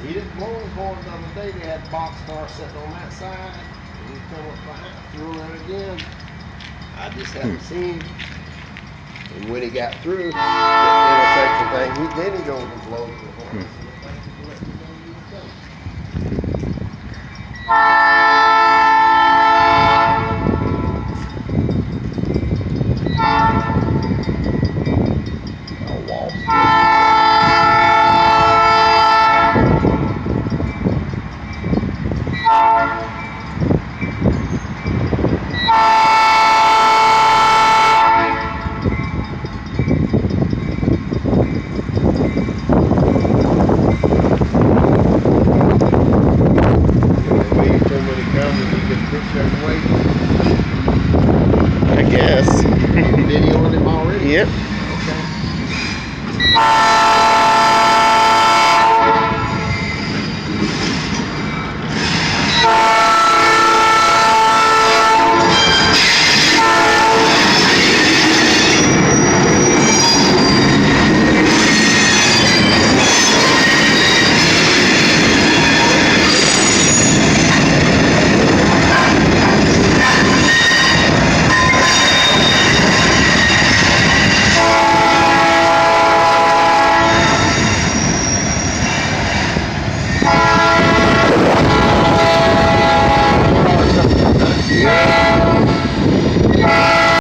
He didn't blow his horn the other day. They had the box car sitting on that side, and he come up behind, through it again. I just hadn't seen him. And when he got through the intersection thing, he goes and blows the horn. I said, well, thank you for letting me know you were coming. A wall stick. I guess. Videoing him already? Yep.